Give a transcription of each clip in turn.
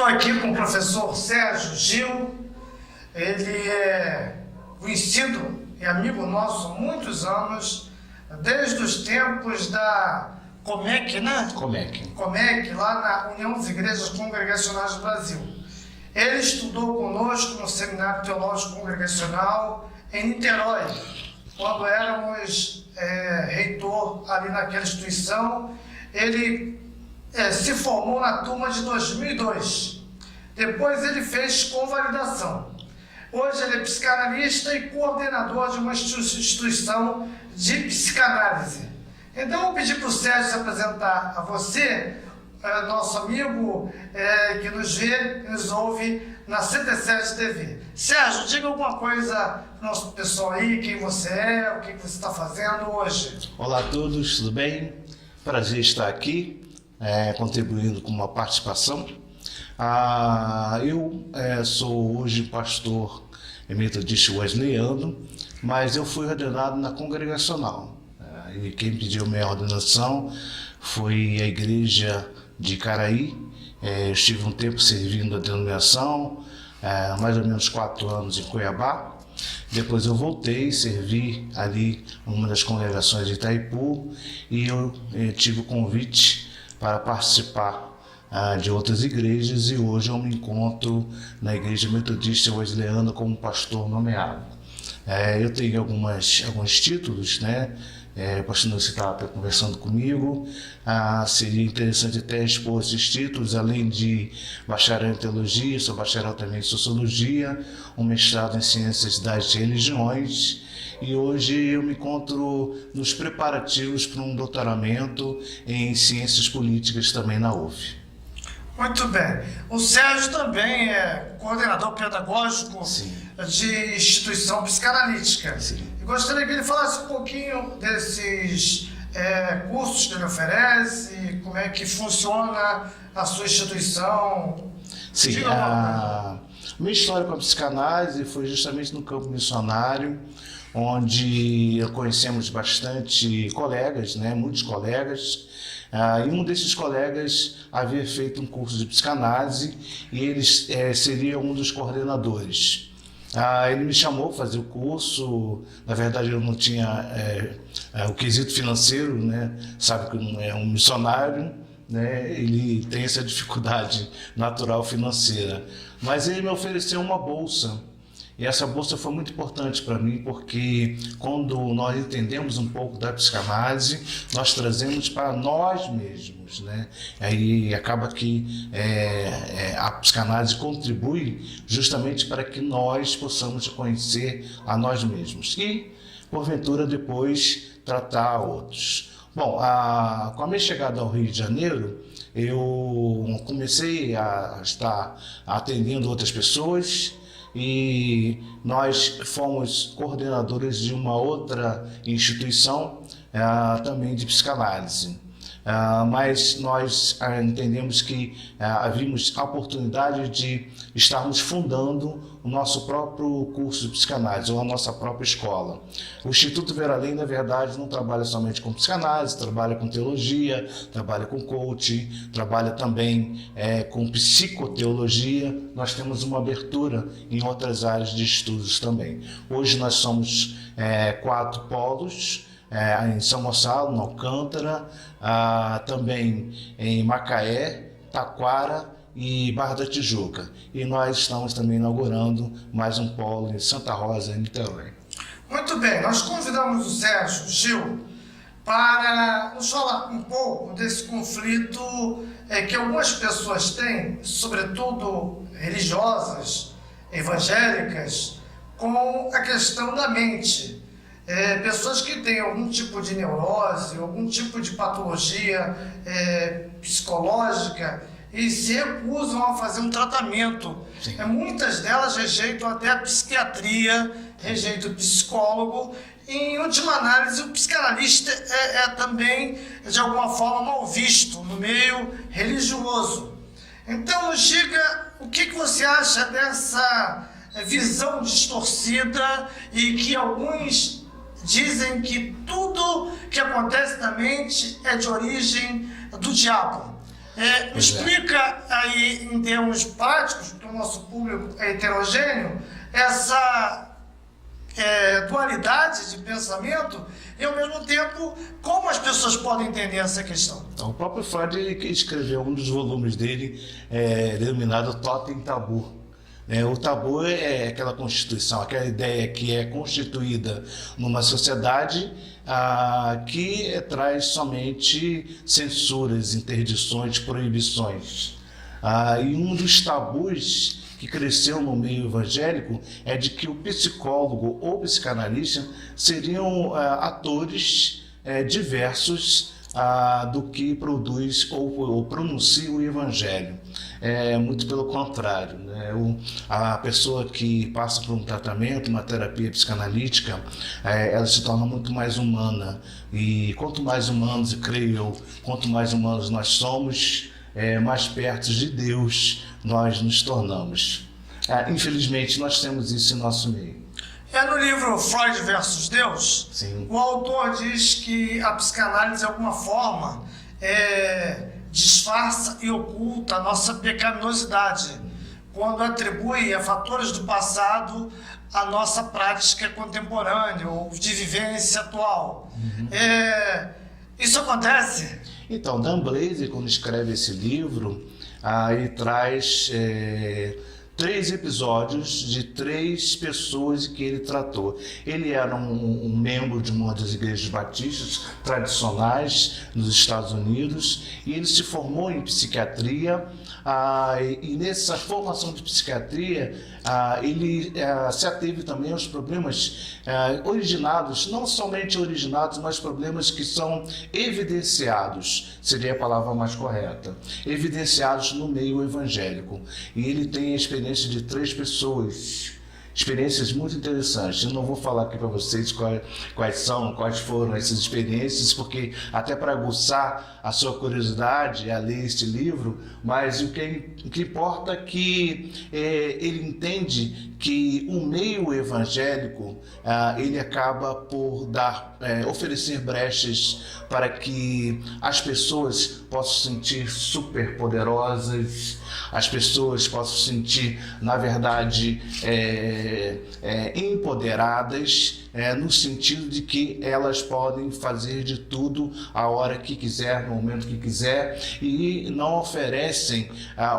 Estou aqui com o professor Sérgio Gil. Ele é conhecido e amigo nosso há muitos anos, desde os tempos da Comec, né? Comec, lá na União das Igrejas Congregacionais do Brasil. Ele estudou conosco no Seminário Teológico Congregacional em Niterói, quando éramos reitor ali naquela instituição. Ele se formou na turma de 2002. Depois ele fez convalidação. Hoje ele é psicanalista e coordenador de uma instituição de psicanálise. Então eu vou pedir para o Sérgio se apresentar a você, nosso amigo que nos vê, que nos ouve na CT7 TV. Sérgio, diga alguma coisa para o nosso pessoal aí, quem você é, o que você está fazendo hoje. Olá a todos, tudo bem? Prazer estar aqui, contribuindo com uma participação. Eu sou hoje pastor metodista wesleyano, mas eu fui ordenado na congregacional. E quem pediu minha ordenação foi a igreja de Caraí. Eu estive um tempo servindo a denominação, mais ou menos 4 anos em Cuiabá. Depois eu voltei, servi ali numa das congregações de Itaipu e eu tive o convite para participar de outras igrejas, e hoje eu me encontro na Igreja Metodista Wesleyana como pastor nomeado. Eu tenho alguns títulos, né? O pastor Nelson estava conversando comigo. Seria interessante até expor esses títulos, além de bacharel em teologia, sou bacharel também em sociologia, um mestrado em ciências das religiões, e hoje eu me encontro nos preparativos para um doutoramento em ciências políticas também na UF. Muito bem. O Sérgio também é coordenador pedagógico de instituição psicanalítica. Sim. Eu gostaria que ele falasse um pouquinho desses cursos que ele oferece, como é que funciona a sua instituição. Sim, minha história com a psicanálise foi justamente no campo missionário, onde conhecemos bastante colegas, né, muitos colegas, e um desses colegas havia feito um curso de psicanálise e ele seria um dos coordenadores. Ele me chamou para fazer o curso. Na verdade eu não tinha o quesito financeiro, né? Sabe que não é um missionário, né? Ele tem essa dificuldade natural financeira, mas ele me ofereceu uma bolsa. E essa bolsa foi muito importante para mim, porque quando nós entendemos um pouco da psicanálise, nós trazemos para nós mesmos, né? Aí acaba que a psicanálise contribui justamente para que nós possamos conhecer a nós mesmos e, porventura, depois tratar outros. Bom, com a minha chegada ao Rio de Janeiro, eu comecei a estar atendendo outras pessoas, e nós fomos coordenadores de uma outra instituição também de psicanálise. Mas nós entendemos que havíamos a oportunidade de estarmos fundando o nosso próprio curso de psicanálise, ou a nossa própria escola. O Instituto Ver Além, na verdade, não trabalha somente com psicanálise, trabalha com teologia, trabalha com coaching, trabalha também com psicoteologia. Nós temos uma abertura em outras áreas de estudos também. Hoje nós somos 4 polos, em São Gonçalo, no Alcântara, também em Macaé, Taquara e Barra da Tijuca. E nós estamos também inaugurando mais um polo em Santa Rosa, em Niterói. Muito bem, nós convidamos o Sérgio Gil para nos falar um pouco desse conflito que algumas pessoas têm, sobretudo religiosas, evangélicas, com a questão da mente. Pessoas que têm algum tipo de neurose, algum tipo de patologia psicológica e se recusam a fazer um tratamento. Muitas delas rejeitam até a psiquiatria, rejeitam o psicólogo. E, em última análise, o psicanalista é também, de alguma forma, mal visto no meio religioso. Então, nos diga o que você acha dessa visão distorcida e que alguns dizem que tudo que acontece na mente é de origem do diabo. Me explica aí em termos práticos, porque o nosso público é heterogêneo, essa dualidade de pensamento e, ao mesmo tempo, como as pessoas podem entender essa questão? Então, o próprio Freud escreveu um dos volumes dele, denominado Totem Tabu. O tabu é aquela constituição, aquela ideia que é constituída numa sociedade que traz somente censuras, interdições, proibições. E um dos tabus que cresceu no meio evangélico é de que o psicólogo ou psicanalista seriam atores diversos do que produz ou pronuncia o evangelho. Muito pelo contrário, né? A pessoa que passa por um tratamento, uma terapia psicanalítica, ela se torna muito mais humana. E quanto mais humanos, e creio eu, quanto mais humanos nós somos, mais perto de Deus nós nos tornamos. Infelizmente, nós temos isso em nosso meio. No livro Freud versus Deus, Sim. O autor diz que a psicanálise, de alguma forma, disfarça e oculta a nossa pecaminosidade, quando atribui a fatores do passado a nossa prática contemporânea ou de vivência atual. Isso acontece? Então, Dan Blazer, quando escreve esse livro, ele traz 3 episódios de 3 pessoas que ele tratou. Ele era um membro de uma das igrejas batistas tradicionais nos Estados Unidos e ele se formou em psiquiatria. E nessa formação de psiquiatria, ele se ateve também aos problemas originados, não somente originados, mas problemas que são evidenciados, seria a palavra mais correta, evidenciados no meio evangélico. E ele tem a experiência de 3 pessoas, experiências muito interessantes. Eu não vou falar aqui para vocês quais foram essas experiências, porque até para aguçar a sua curiosidade a ler este livro, mas o que importa é que ele entende que o meio evangélico ele acaba por oferecer brechas para que as pessoas possam se sentir super poderosas, as pessoas possam se sentir, na verdade, empoderadas, no sentido de que elas podem fazer de tudo a hora que quiser, no momento que quiser, e não oferecem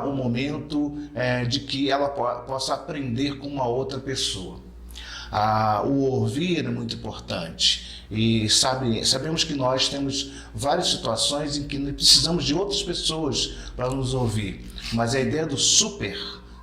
um momento de que ela possa aprender com uma outra pessoa. O ouvir é muito importante. E sabemos que nós temos várias situações em que precisamos de outras pessoas para nos ouvir. Mas a ideia do super,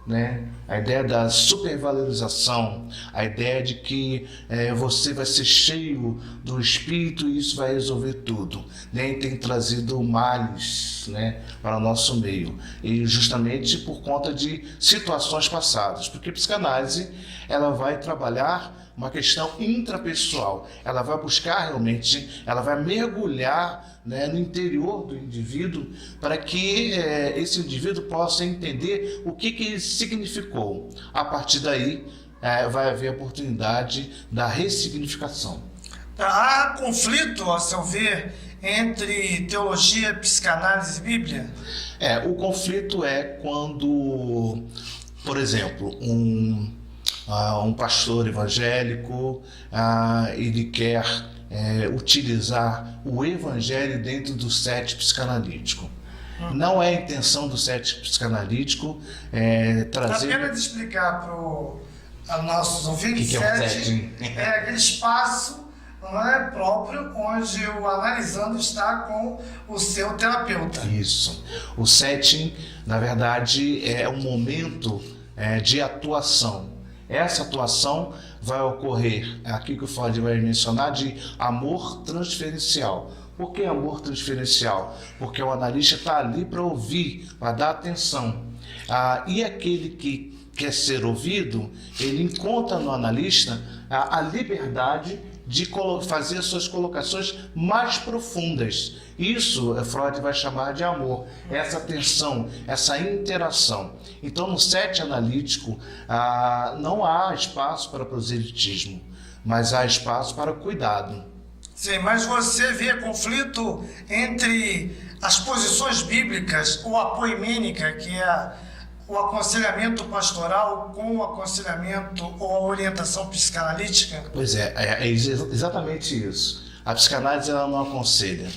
né? A ideia da supervalorização, a ideia de que você vai ser cheio do Espírito e isso vai resolver tudo, nem tem trazido males, né, para o nosso meio, e justamente por conta de situações passadas, porque a psicanálise ela vai trabalhar uma questão intrapessoal, ela vai buscar realmente, ela vai mergulhar, né, no interior do indivíduo para que esse indivíduo possa entender o que ele significou. A partir daí vai haver a oportunidade da ressignificação. Há conflito, a seu ver, entre teologia, psicanálise e Bíblia? O conflito é quando, por exemplo, um pastor evangélico ele quer utilizar o evangelho dentro do set psicanalítico. Não é a intenção do set psicanalítico trazer... Apenas explicar para os nossos ouvintes, que é o setting? É aquele espaço, não é, próprio, onde o analisando está com o seu terapeuta. Isso. O setting, na verdade, é um momento de atuação. Essa atuação vai ocorrer, aqui que o Freud vai mencionar, de amor transferencial. Por que amor transferencial? Porque o analista está ali para ouvir, para dar atenção. E aquele que quer ser ouvido, ele encontra no analista a liberdade de fazer suas colocações mais profundas. Isso Freud vai chamar de amor, essa tensão, essa interação. Então, no set analítico, não há espaço para proselitismo, mas há espaço para cuidado. Sim, mas você vê conflito entre as posições bíblicas ou a poimênica, que é o aconselhamento pastoral com o aconselhamento ou a orientação psicanalítica? Pois é exatamente isso. A psicanálise ela não aconselha,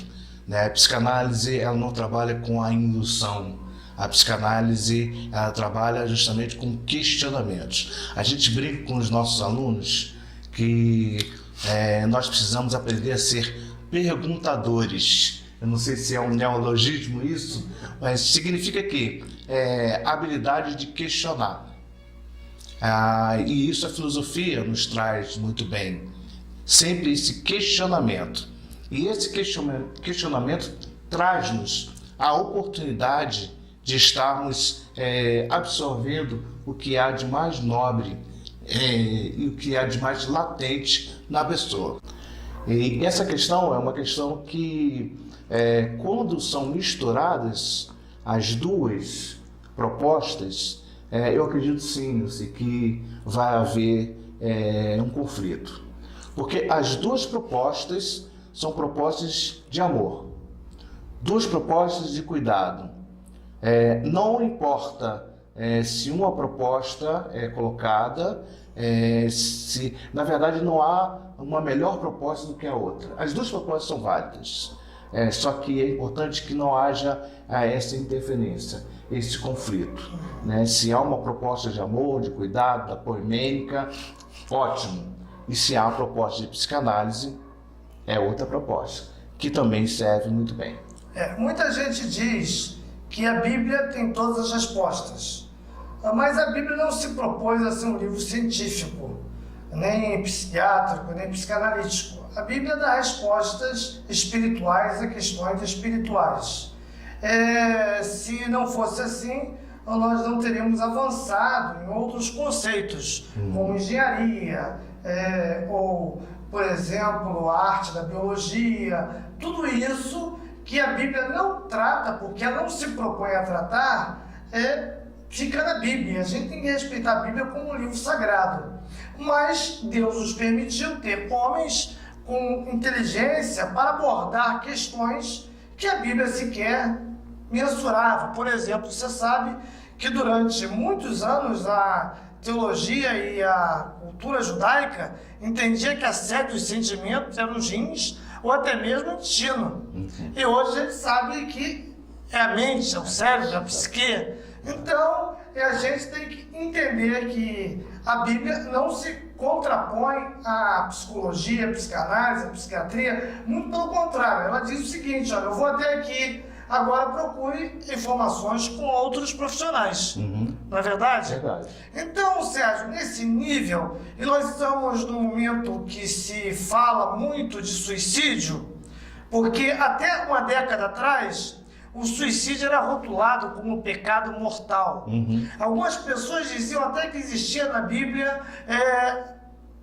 né? A psicanálise ela não trabalha com a indução. A psicanálise ela trabalha justamente com questionamentos. A gente brinca com os nossos alunos que nós precisamos aprender a ser perguntadores. Eu não sei se é um neologismo isso, mas significa que habilidade de questionar. E isso a filosofia nos traz muito bem. Sempre esse questionamento. E esse questionamento traz-nos a oportunidade de estarmos absorvendo o que há de mais nobre e o que há de mais latente na pessoa. E essa questão é uma questão que, quando são misturadas as duas propostas, eu acredito sim que vai haver um conflito. Porque as duas propostas são propostas de amor, duas propostas de cuidado. Não importa se uma proposta é colocada, se na verdade não há uma melhor proposta do que a outra. As duas propostas são válidas, só que é importante que não haja essa interferência, esse conflito, né? Se há uma proposta de amor, de cuidado, da poimênica, ótimo. E se há uma proposta de psicanálise, é outra proposta, que também serve muito bem. Muita gente diz que a Bíblia tem todas as respostas, mas a Bíblia não se propôs a ser um livro científico, nem psiquiátrico, nem psicanalítico. A Bíblia dá respostas espirituais a questões espirituais. Se não fosse assim, nós não teríamos avançado em outros conceitos, como engenharia, ou, por exemplo, a arte da biologia. Tudo isso que a Bíblia não trata, porque ela não se propõe a tratar, fica na Bíblia. A gente tem que respeitar a Bíblia como um livro sagrado. Mas Deus nos permitiu ter homens com inteligência para abordar questões que a Bíblia sequer mensurava. Por exemplo, você sabe que durante muitos anos a teologia e a cultura judaica entendia que a sede dos sentimentos eram os rins ou até mesmo o intestino. E hoje a gente sabe que é a mente, é o cérebro, é a psique. Então, a gente tem que entender que a Bíblia não se contrapõe à psicologia, à psicanálise, à psiquiatria. Muito pelo contrário, ela diz o seguinte: olha, eu vou até aqui, agora procure informações com outros profissionais. Não é verdade? Verdade. Então, Sérgio, nesse nível, e nós estamos num momento que se fala muito de suicídio, porque até uma década atrás, o suicídio era rotulado como pecado mortal. Algumas pessoas diziam até que existia na Bíblia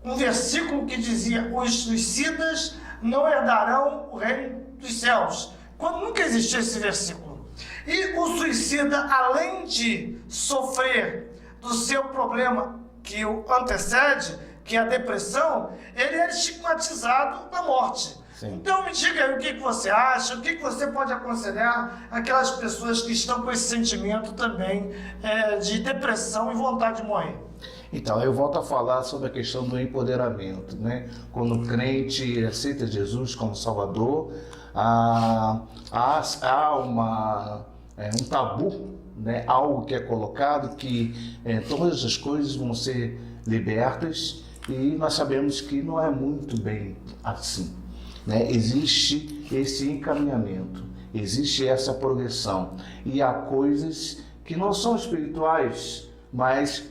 um versículo que dizia: os suicidas não herdarão o reino dos céus, quando nunca existiu esse versículo. E o suicida, além de sofrer do seu problema que o antecede, que é a depressão, ele é estigmatizado na morte. Sim. Então me diga aí o que você acha, o que você pode aconselhar aquelas pessoas que estão com esse sentimento também de depressão e vontade de morrer. Então, eu volto a falar sobre a questão do empoderamento, né? Quando o crente aceita Jesus como Salvador, há um tabu, né? Algo que é colocado que todas as coisas vão ser libertas, e nós sabemos que não é muito bem assim, né? Existe esse encaminhamento, existe essa progressão, e há coisas que não são espirituais, mas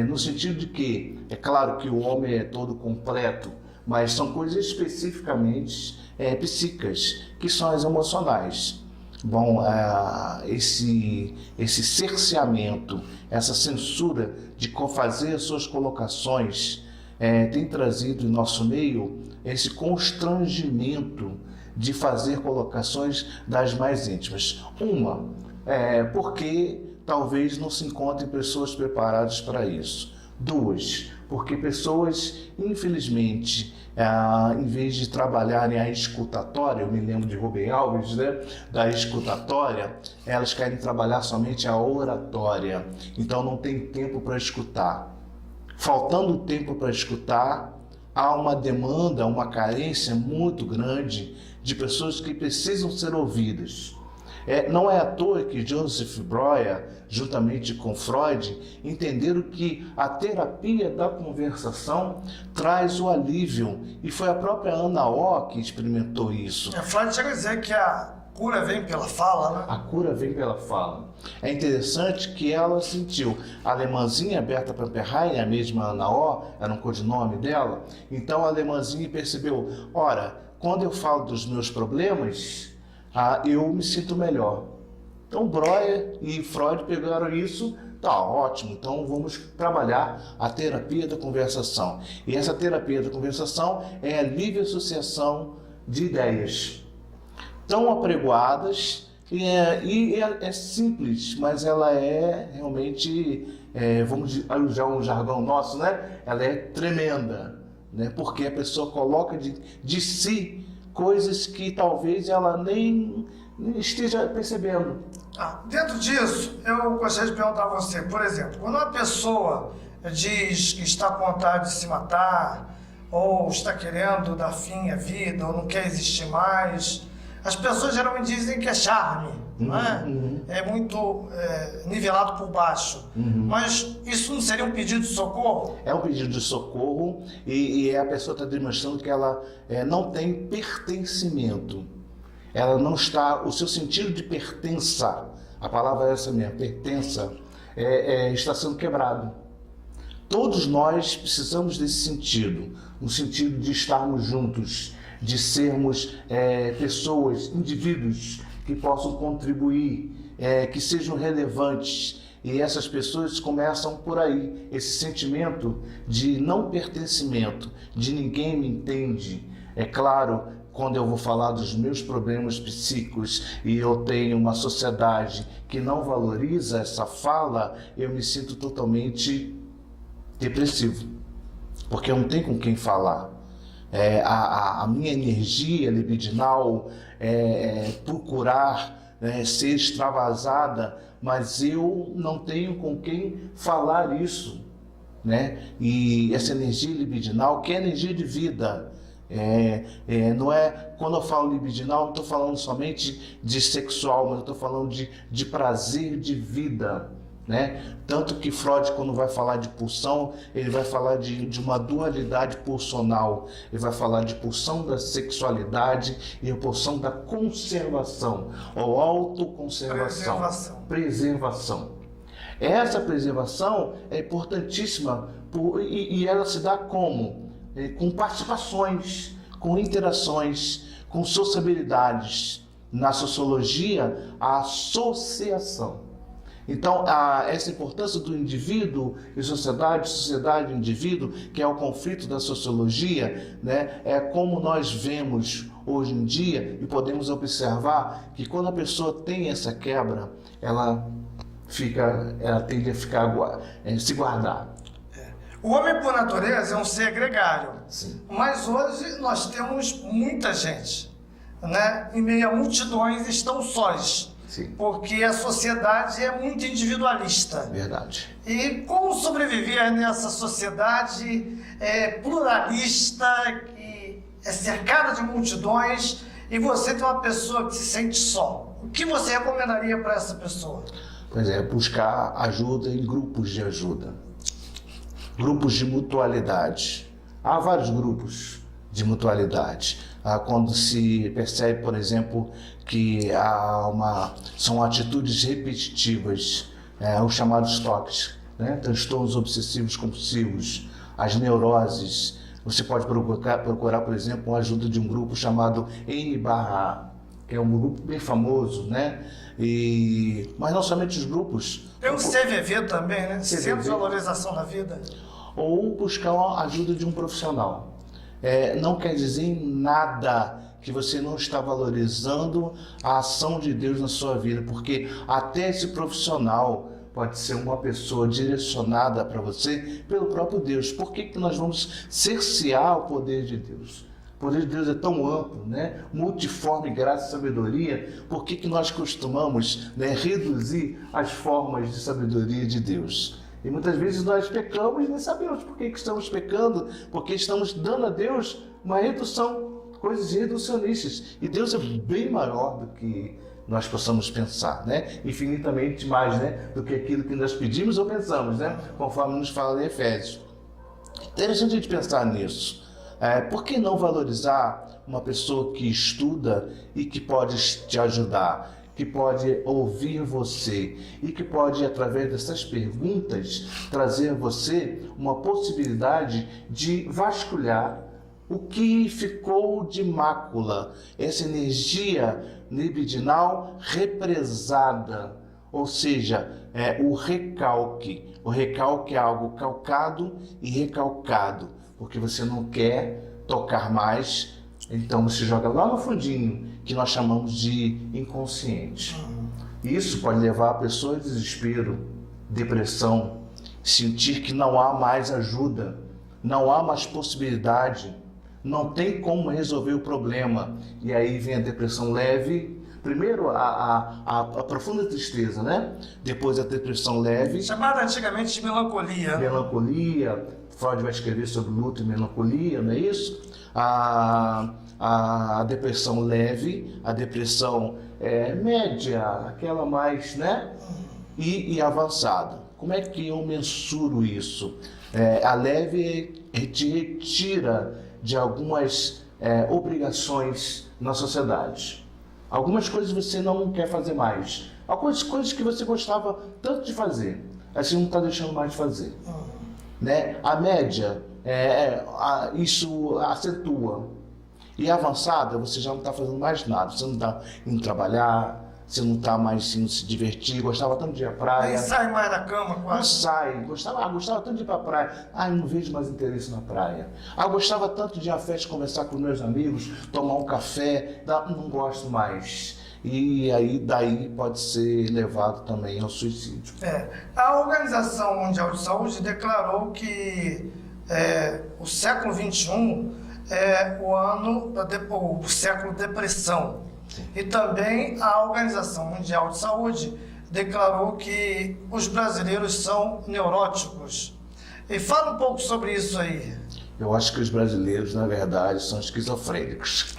no sentido de que, é claro que o homem é todo completo, mas são coisas especificamente psíquicas, que são as emocionais. Bom, esse cerceamento, essa censura de fazer as suas colocações tem trazido em nosso meio esse constrangimento de fazer colocações das mais íntimas. Porque talvez não se encontrem pessoas preparadas para isso. 2, porque pessoas, infelizmente, em vez de trabalharem a escutatória, eu me lembro de Rubem Alves, né, da escutatória, elas querem trabalhar somente a oratória, então não tem tempo para escutar. Faltando tempo para escutar, há uma demanda, uma carência muito grande de pessoas que precisam ser ouvidas. Não é à toa que Joseph Breuer, juntamente com Freud, entenderam que a terapia da conversação traz o alívio. E foi a própria Ana Oh que experimentou isso. Freud chega a dizer que a cura vem pela fala, né? A cura vem pela fala. É interessante que ela sentiu. A alemãzinha Berta Pamperheim, a mesma Ana Oh, era um codinome dela. Então a alemãzinha percebeu, ora, quando eu falo dos meus problemas, eu me sinto melhor. Então Breuer e Freud pegaram isso, tá ótimo, então vamos trabalhar a terapia da conversação. E essa terapia da conversação é a livre associação de ideias, tão apregoadas, e é simples, mas ela é realmente, vamos usar um jargão nosso, né? Ela é tremenda, né? Porque a pessoa coloca de si coisas que talvez ela nem esteja percebendo. Dentro disso, eu gostaria de perguntar a você, por exemplo, quando uma pessoa diz que está com vontade de se matar, ou está querendo dar fim à vida, ou não quer existir mais, as pessoas geralmente dizem que é charme, não é? É muito nivelado por baixo. Mas isso não seria um pedido de socorro? É um pedido de socorro e a pessoa está demonstrando que ela não tem pertencimento. Ela não está, o seu sentido de pertença, a palavra é essa mesmo, pertença, está sendo quebrado. Todos nós precisamos desse sentido, no sentido de estarmos juntos, de sermos pessoas, indivíduos que possam contribuir, que sejam relevantes. E essas pessoas começam por aí, esse sentimento de não pertencimento, de ninguém me entende. É claro, quando eu vou falar dos meus problemas psíquicos e eu tenho uma sociedade que não valoriza essa fala, eu me sinto totalmente depressivo, porque eu não tenho com quem falar. A minha energia libidinal procurar ser extravasada, mas eu não tenho com quem falar isso, né? E essa energia libidinal, que é energia de vida, não é, quando eu falo libidinal, não estou falando somente de sexual, mas eu estou falando de prazer de vida, né? Tanto que Freud, quando vai falar de pulsão, ele vai falar de uma dualidade pulsional. Ele vai falar de pulsão da sexualidade e a pulsão da conservação, ou autoconservação, preservação. Essa preservação é importantíssima e ela se dá como? Com participações, com interações, com sociabilidades. Na sociologia, a associação. Então, essa importância do indivíduo e sociedade e indivíduo, que é o conflito da sociologia, né, é como nós vemos hoje em dia e podemos observar que quando a pessoa tem essa quebra, ela tende a se guardar. O homem, por natureza, é um ser gregário. Sim. Mas hoje nós temos muita gente, né? Em meio a multidões estão sós. Sim. Porque a sociedade é muito individualista. Verdade. E como sobreviver nessa sociedade pluralista, que é cercada de multidões, e você tem uma pessoa que se sente só? O que você recomendaria para essa pessoa? Pois é, buscar ajuda em grupos de ajuda. Grupos de mutualidade. Há vários grupos de mutualidade. Quando se percebe, por exemplo, que são atitudes repetitivas, os chamados TOCs, né? Transtornos obsessivos compulsivos, as neuroses. Você pode procurar, por exemplo, a ajuda de um grupo chamado N/A, que é um grupo bem famoso, né? Mas não somente os grupos. Tem o CVV também, né? Centro de Valorização da Vida. Ou buscar a ajuda de um profissional. Não quer dizer em nada que você não está valorizando a ação de Deus na sua vida, porque até esse profissional pode ser uma pessoa direcionada para você pelo próprio Deus. Por que nós vamos cercear o poder de Deus? O poder de Deus é tão amplo, né? Multiforme, graça e sabedoria. Por que nós costumamos, né, reduzir as formas de sabedoria de Deus? E muitas vezes nós pecamos e nem sabemos por que estamos pecando, porque estamos dando a Deus uma redução, coisas reducionistas. E Deus é bem maior do que nós possamos pensar, né? Infinitamente mais, né, do que aquilo que nós pedimos ou pensamos, né? Conforme nos fala em Efésios. Interessante a gente pensar nisso. Por que não valorizar uma pessoa que estuda e que pode te ajudar, que pode ouvir você e que pode, através dessas perguntas, trazer a você uma possibilidade de vasculhar o que ficou de mácula, essa energia libidinal represada, ou seja, o recalque. O recalque é algo calcado e recalcado, porque você não quer tocar mais, então você joga lá no fundinho, que nós chamamos de inconsciente. Isso pode levar a pessoa a desespero, depressão, sentir que não há mais ajuda, não há mais possibilidade, não tem como resolver o problema. E aí vem a depressão leve, primeiro a profunda tristeza, né? Depois a depressão leve. Chamada antigamente de melancolia. Melancolia, Freud vai escrever sobre luto e melancolia, não é isso? A depressão leve, a depressão média, aquela mais, né? E avançada. Como é que eu mensuro isso? A leve te retira de algumas obrigações na sociedade. Algumas coisas você não quer fazer mais. Algumas coisas que você gostava tanto de fazer, assim não está deixando mais de fazer. Né? A média, isso acentua. E a avançada, você já não está fazendo mais nada. Você não está indo trabalhar, você não está mais indo se divertir. Gostava tanto de ir à praia. Nem sai mais da cama, quase. Não sai. Gostava tanto de ir para a praia. Eu não vejo mais interesse na praia. Gostava tanto de ir à festa, conversar com meus amigos, tomar um café. Não gosto mais. E aí, daí pode ser levado também ao suicídio. A Organização Mundial de Saúde declarou que o século XXI é o século depressão. Sim. E também a Organização Mundial de Saúde declarou que os brasileiros são neuróticos. E fala um pouco sobre isso aí. Eu acho que os brasileiros, na verdade, são esquizofrênicos.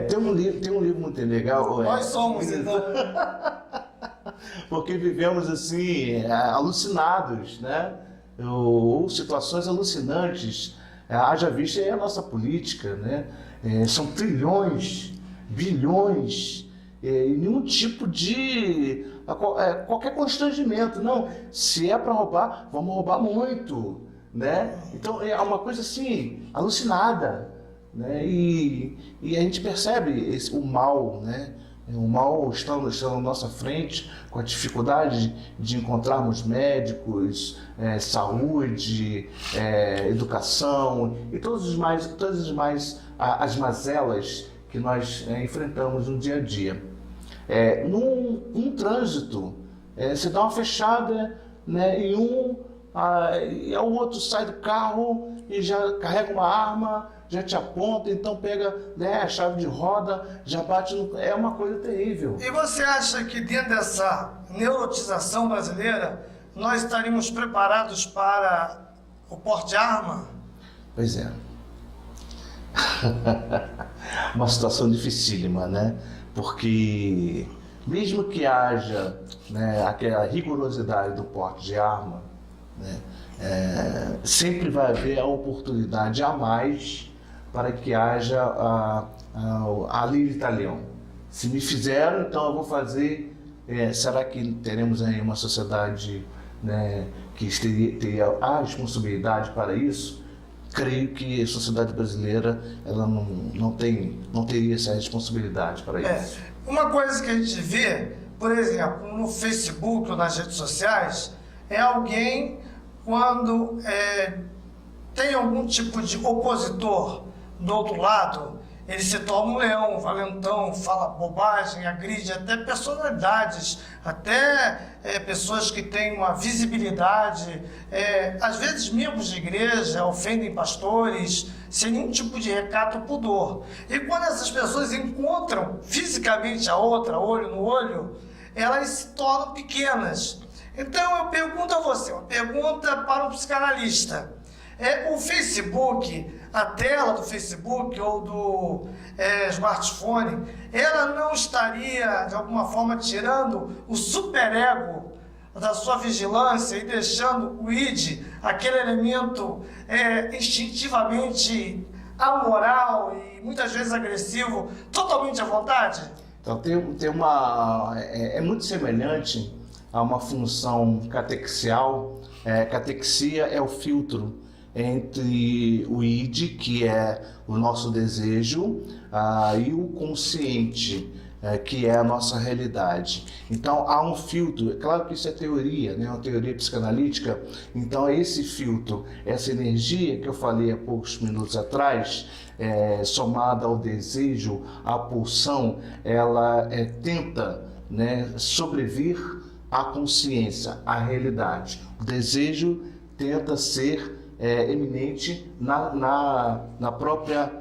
Tem um livro muito legal. Nós somos, então. Porque vivemos assim, alucinados, né? Ou situações alucinantes. Haja vista é a nossa política, né? São trilhões, bilhões, e nenhum tipo de qualquer constrangimento. Não, se é para roubar, vamos roubar muito, né? Então é uma coisa assim, alucinada, né? E a gente percebe o mal, né? O mal está na nossa frente, com a dificuldade de encontrarmos médicos, saúde, educação e todas as mazelas que nós enfrentamos no dia a dia. Num trânsito, você dá uma fechada, né, e o outro sai do carro e já carrega uma arma, já te aponta, então pega, né, a chave de roda, já bate no... É uma coisa terrível. E você acha que dentro dessa neurotização brasileira, nós estaríamos preparados para o porte de arma? Pois é. Uma situação dificílima, né? Porque mesmo que haja, né, aquela rigorosidade do porte de arma, né, sempre vai haver a oportunidade a mais para que haja a lei de talião. Se me fizeram, então eu vou fazer. Será que teremos aí uma sociedade, né, que teria a responsabilidade para isso? Creio que a sociedade brasileira ela não teria essa responsabilidade para isso. Uma coisa que a gente vê, por exemplo, no Facebook ou nas redes sociais, é alguém quando tem algum tipo de opositor do outro lado, ele se torna um leão, um valentão, fala bobagem, agride até personalidades, até pessoas que têm uma visibilidade, às vezes membros de igreja ofendem pastores, sem nenhum tipo de recato ou pudor. E quando essas pessoas encontram fisicamente a outra, olho no olho, elas se tornam pequenas. Então eu pergunto a você, uma pergunta para um psicanalista. O Facebook, a tela do Facebook ou do smartphone, ela não estaria, de alguma forma, tirando o superego da sua vigilância e deixando o id, aquele elemento instintivamente amoral e muitas vezes agressivo, totalmente à vontade? Então é muito semelhante a uma função catexial. Catexia é o filtro entre o id, que é o nosso desejo, e o consciente, que é a nossa realidade. Então há um filtro, é claro que isso é teoria, né? Uma teoria psicanalítica. Então esse filtro, essa energia que eu falei há poucos minutos atrás, somada ao desejo, à pulsão, ela tenta, né, sobrevir à consciência, à realidade. O desejo tenta ser eminente na própria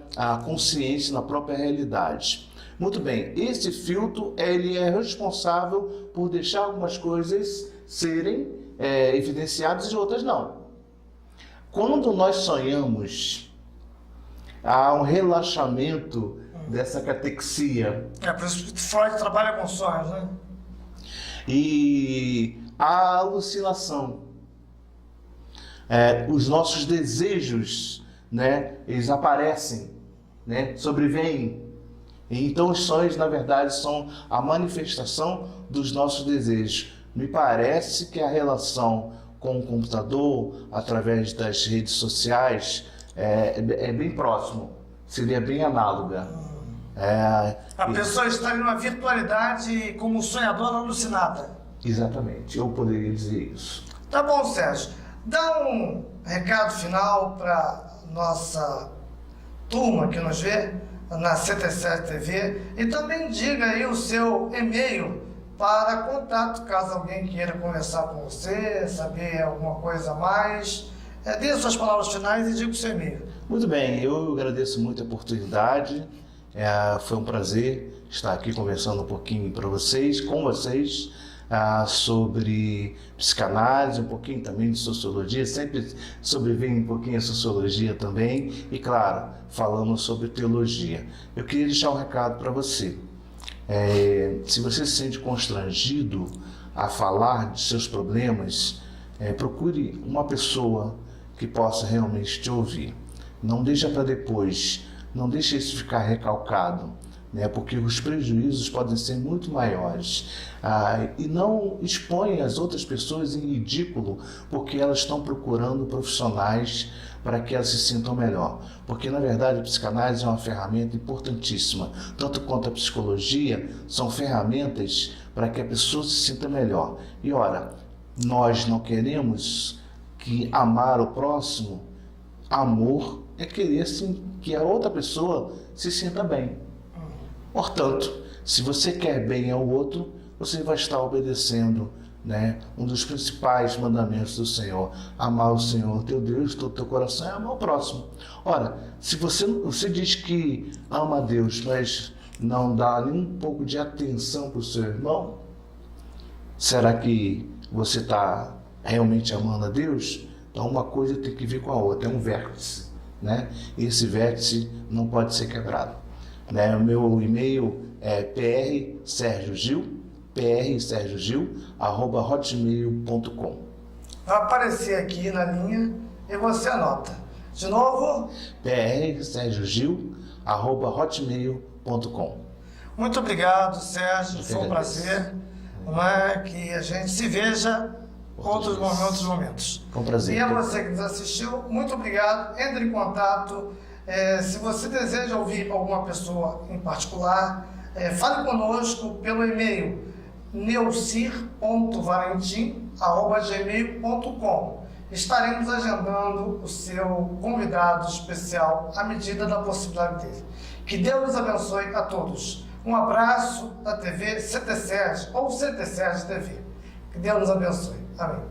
consciência, na própria realidade. Muito bem, esse filtro ele é responsável por deixar algumas coisas serem evidenciadas e outras não. Quando nós sonhamos, há um relaxamento dessa catexia. Por isso que Freud trabalha com sonhos, né? E a alucinação. Os nossos desejos, né, eles aparecem, né, sobrevêm. Então os sonhos, na verdade, são a manifestação dos nossos desejos. Me parece que a relação com o computador, através das redes sociais, é bem próximo, seria bem análoga. A pessoa está em uma virtualidade como sonhadora alucinada. Exatamente, eu poderia dizer isso. Tá bom, Sérgio. Dá um recado final para nossa turma que nos vê na CT7 TV e também diga aí o seu e-mail para contato, caso alguém queira conversar com você, saber alguma coisa a mais. Dê suas palavras finais e diga o seu e-mail. Muito bem, eu agradeço muito a oportunidade. Foi um prazer estar aqui conversando um pouquinho com vocês, sobre psicanálise, um pouquinho também de sociologia, sempre sobrevém um pouquinho a sociologia também, e claro, falamos sobre teologia. Eu queria deixar um recado para você. Se você se sente constrangido a falar de seus problemas, procure uma pessoa que possa realmente te ouvir. Não deixa para depois, não deixa isso ficar recalcado, né? Porque os prejuízos podem ser muito maiores. E não expõe as outras pessoas em ridículo porque elas estão procurando profissionais para que elas se sintam melhor. Porque, na verdade, a psicanálise é uma ferramenta importantíssima. Tanto quanto a psicologia, são ferramentas para que a pessoa se sinta melhor. E, ora, nós não queremos que amar o próximo. Amor é querer que a outra pessoa se sinta bem. Portanto, se você quer bem ao outro, você vai estar obedecendo, né, um dos principais mandamentos do Senhor: amar o Senhor teu Deus, todo o teu coração, e amar o próximo. Ora, se você diz que ama a Deus, mas não dá nem um pouco de atenção para o seu irmão, será que você está realmente amando a Deus? Então uma coisa tem que ver com a outra, é um vértice, né? E esse vértice não pode ser quebrado. O meu e-mail é prsergiogil@hotmail.com. Vai aparecer aqui na linha e você anota. De novo? prsergiogil@hotmail.com. Muito obrigado, Sérgio. Foi um prazer. Que a gente se veja outros momentos. Com prazer. E a você que nos assistiu, muito obrigado. Entre em contato. Se você deseja ouvir alguma pessoa em particular, fale conosco pelo e-mail neucir.valentim@gmail.com. Estaremos agendando o seu convidado especial à medida da possibilidade dele. Que Deus nos abençoe a todos. Um abraço da TV CT Sérgio ou CT Sérgio TV. Que Deus nos abençoe. Amém.